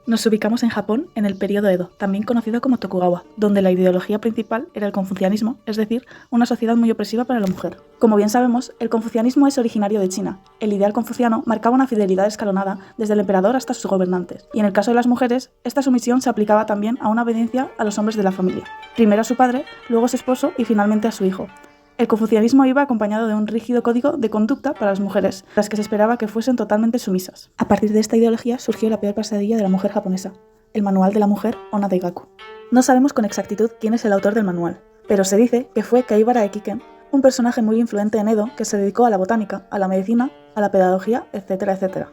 Nos ubicamos en Japón en el periodo Edo, también conocido como Tokugawa, donde la ideología principal era el confucianismo, es decir, una sociedad muy opresiva para la mujer. Como bien sabemos, el confucianismo es originario de China. El ideal confuciano marcaba una fidelidad escalonada desde el emperador hasta sus gobernantes, y en el caso de las mujeres, esta sumisión se aplicaba también a una obediencia a los hombres de la familia, primero a su padre, luego a su esposo y finalmente a su hijo. El confucianismo iba acompañado de un rígido código de conducta para las mujeres, las que se esperaba que fuesen totalmente sumisas. A partir de esta ideología surgió la peor pesadilla de la mujer japonesa, el manual de la mujer Onna Daigaku. No sabemos con exactitud quién es el autor del manual, pero se dice que fue Kaibara Ekiken, un personaje muy influente en Edo que se dedicó a la botánica, a la medicina, a la pedagogía, etcétera, etcétera.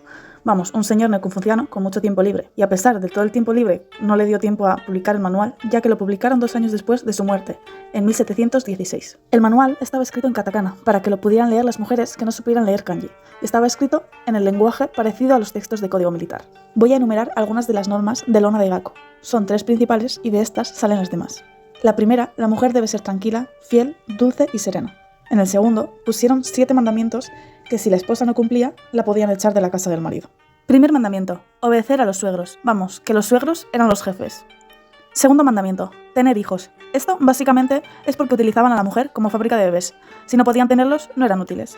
Vamos, un señor neoconfuciano con mucho tiempo libre, y a pesar de todo el tiempo libre, no le dio tiempo a publicar el manual, ya que lo publicaron 2 años después de su muerte, en 1716. El manual estaba escrito en katakana, para que lo pudieran leer las mujeres que no supieran leer kanji, y estaba escrito en el lenguaje parecido a los textos de código militar. Voy a enumerar algunas de las normas del Onna Daigaku. Son 3 principales y de estas salen las demás. La primera, la mujer debe ser tranquila, fiel, dulce y serena. En el segundo, pusieron 7 mandamientos que si la esposa no cumplía, la podían echar de la casa del marido. Primer mandamiento, obedecer a los suegros. Vamos, que los suegros eran los jefes. Segundo mandamiento, tener hijos. Esto, básicamente, es porque utilizaban a la mujer como fábrica de bebés. Si no podían tenerlos, no eran útiles.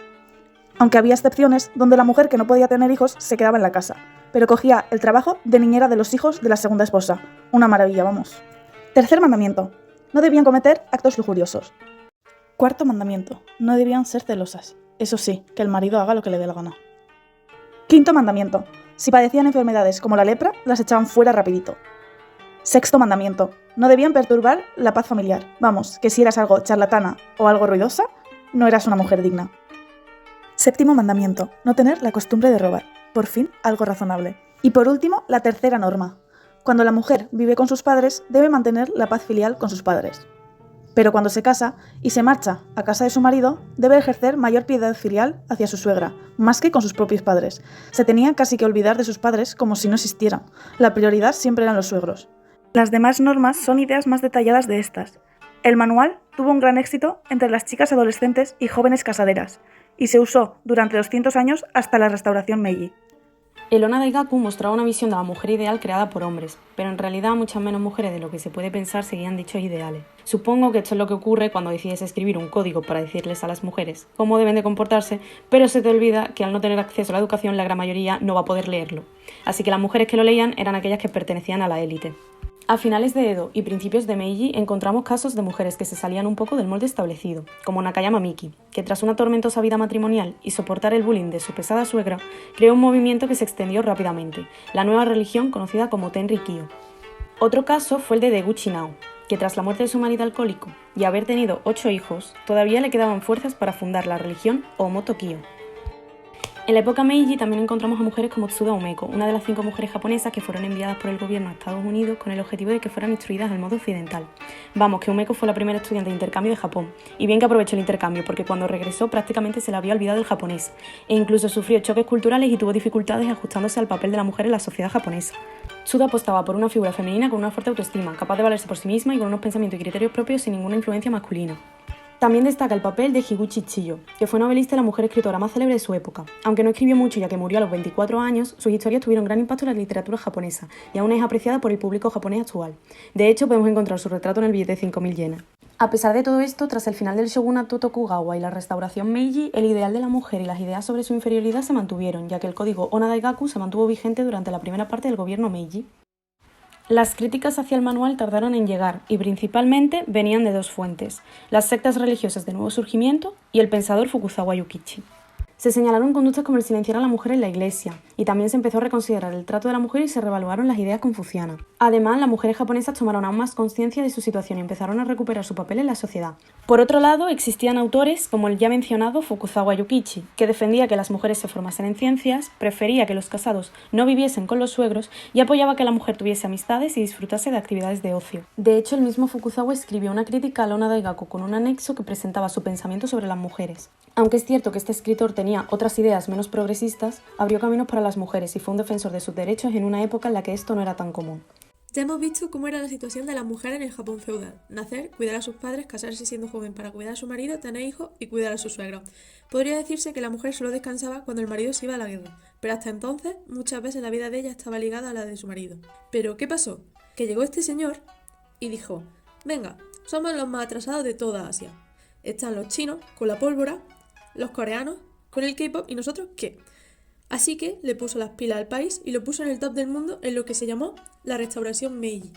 Aunque había excepciones donde la mujer que no podía tener hijos se quedaba en la casa, pero cogía el trabajo de niñera de los hijos de la segunda esposa. Una maravilla, vamos. Tercer mandamiento, no debían cometer actos lujuriosos. Cuarto mandamiento, no debían ser celosas. Eso sí, que el marido haga lo que le dé la gana. Quinto mandamiento, si padecían enfermedades como la lepra, las echaban fuera rapidito. Sexto mandamiento, no debían perturbar la paz familiar. Vamos, que si eras algo charlatana o algo ruidosa, no eras una mujer digna. Séptimo mandamiento, no tener la costumbre de robar. Por fin, algo razonable. Y por último, la tercera norma. Cuando la mujer vive con sus padres, debe mantener la paz filial con sus padres. Pero cuando se casa y se marcha a casa de su marido, debe ejercer mayor piedad filial hacia su suegra, más que con sus propios padres. Se tenía casi que olvidar de sus padres como si no existieran. La prioridad siempre eran los suegros. Las demás normas son ideas más detalladas de estas. El manual tuvo un gran éxito entre las chicas adolescentes y jóvenes casaderas, y se usó durante 200 años hasta la restauración Meiji. El Onna Daigaku mostraba una visión de la mujer ideal creada por hombres, pero en realidad muchas menos mujeres de lo que se puede pensar seguían dichos ideales. Supongo que esto es lo que ocurre cuando decides escribir un código para decirles a las mujeres cómo deben de comportarse, pero se te olvida que al no tener acceso a la educación la gran mayoría no va a poder leerlo. Así que las mujeres que lo leían eran aquellas que pertenecían a la élite. A finales de Edo y principios de Meiji encontramos casos de mujeres que se salían un poco del molde establecido, como Nakayama Miki, que tras una tormentosa vida matrimonial y soportar el bullying de su pesada suegra, creó un movimiento que se extendió rápidamente, la nueva religión conocida como Tenri-Kyo. Otro caso fue el de Deguchi Nao, que tras la muerte de su marido alcohólico y haber tenido 8 hijos, todavía le quedaban fuerzas para fundar la religión Omoto-Kyo. En la época Meiji también encontramos a mujeres como Tsuda Umeko, una de las 5 mujeres japonesas que fueron enviadas por el gobierno a Estados Unidos con el objetivo de que fueran instruidas al modo occidental. Vamos, que Umeko fue la primera estudiante de intercambio de Japón, y bien que aprovechó el intercambio, porque cuando regresó prácticamente se le había olvidado el japonés, e incluso sufrió choques culturales y tuvo dificultades ajustándose al papel de la mujer en la sociedad japonesa. Tsuda apostaba por una figura femenina con una fuerte autoestima, capaz de valerse por sí misma y con unos pensamientos y criterios propios sin ninguna influencia masculina. También destaca el papel de Higuchi Chiyo, que fue novelista y la mujer escritora más célebre de su época. Aunque no escribió mucho ya que murió a los 24 años, sus historias tuvieron gran impacto en la literatura japonesa y aún es apreciada por el público japonés actual. De hecho, podemos encontrar su retrato en el billete de 5.000 yenes. A pesar de todo esto, tras el final del shogunato Tokugawa y la restauración Meiji, el ideal de la mujer y las ideas sobre su inferioridad se mantuvieron, ya que el código Onna Daigaku se mantuvo vigente durante la primera parte del gobierno Meiji. Las críticas hacia el manual tardaron en llegar y principalmente venían de 2 fuentes, las sectas religiosas de nuevo surgimiento y el pensador Fukuzawa Yukichi. Se señalaron conductas como el silenciar a la mujer en la iglesia, y también se empezó a reconsiderar el trato de la mujer y se reevaluaron las ideas confucianas. Además, las mujeres japonesas tomaron aún más conciencia de su situación y empezaron a recuperar su papel en la sociedad. Por otro lado, existían autores como el ya mencionado Fukuzawa Yukichi, que defendía que las mujeres se formasen en ciencias, prefería que los casados no viviesen con los suegros y apoyaba que la mujer tuviese amistades y disfrutase de actividades de ocio. De hecho, el mismo Fukuzawa escribió una crítica al Onna Daigaku con un anexo que presentaba su pensamiento sobre las mujeres. Aunque es cierto que este escritor tenía otras ideas menos progresistas, abrió caminos para las mujeres y fue un defensor de sus derechos en una época en la que esto no era tan común. Ya hemos visto cómo era la situación de las mujeres en el Japón feudal. Nacer, cuidar a sus padres, casarse siendo joven para cuidar a su marido, tener hijos y cuidar a su suegro. Podría decirse que la mujer solo descansaba cuando el marido se iba a la guerra, pero hasta entonces muchas veces la vida de ella estaba ligada a la de su marido. Pero, ¿qué pasó? Que llegó este señor y dijo, venga, somos los más atrasados de toda Asia. Están los chinos con la pólvora, los coreanos con el K-pop y nosotros ¿qué? Así que le puso las pilas al país y lo puso en el top del mundo en lo que se llamó la restauración Meiji.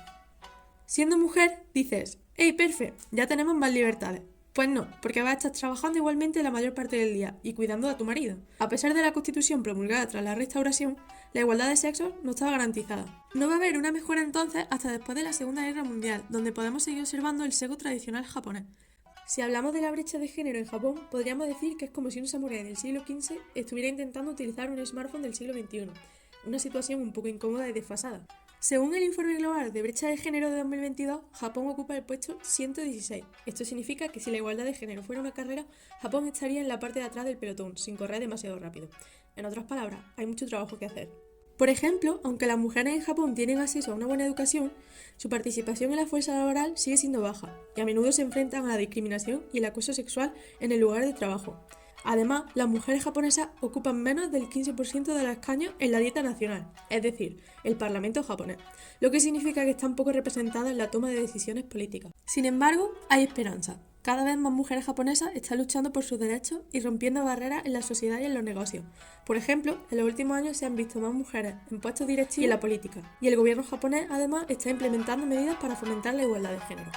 Siendo mujer, dices, hey, perfecto, ya tenemos más libertades. Pues no, porque vas a estar trabajando igualmente la mayor parte del día y cuidando a tu marido. A pesar de la constitución promulgada tras la restauración, la igualdad de sexos no estaba garantizada. No va a haber una mejora entonces hasta después de la Segunda Guerra Mundial, donde podemos seguir observando el sego tradicional japonés. Si hablamos de la brecha de género en Japón, podríamos decir que es como si un samurái del siglo XV estuviera intentando utilizar un smartphone del siglo XXI, una situación un poco incómoda y desfasada. Según el informe global de brecha de género de 2022, Japón ocupa el puesto 116. Esto significa que si la igualdad de género fuera una carrera, Japón estaría en la parte de atrás del pelotón, sin correr demasiado rápido. En otras palabras, hay mucho trabajo que hacer. Por ejemplo, aunque las mujeres en Japón tienen acceso a una buena educación, su participación en la fuerza laboral sigue siendo baja y a menudo se enfrentan a la discriminación y el acoso sexual en el lugar de trabajo. Además, las mujeres japonesas ocupan menos del 15% de los escaños en la dieta nacional, es decir, el Parlamento japonés, lo que significa que están poco representadas en la toma de decisiones políticas. Sin embargo, hay esperanza. Cada vez más mujeres japonesas están luchando por sus derechos y rompiendo barreras en la sociedad y en los negocios. Por ejemplo, en los últimos años se han visto más mujeres en puestos directivos y en la política, y el gobierno japonés además está implementando medidas para fomentar la igualdad de género.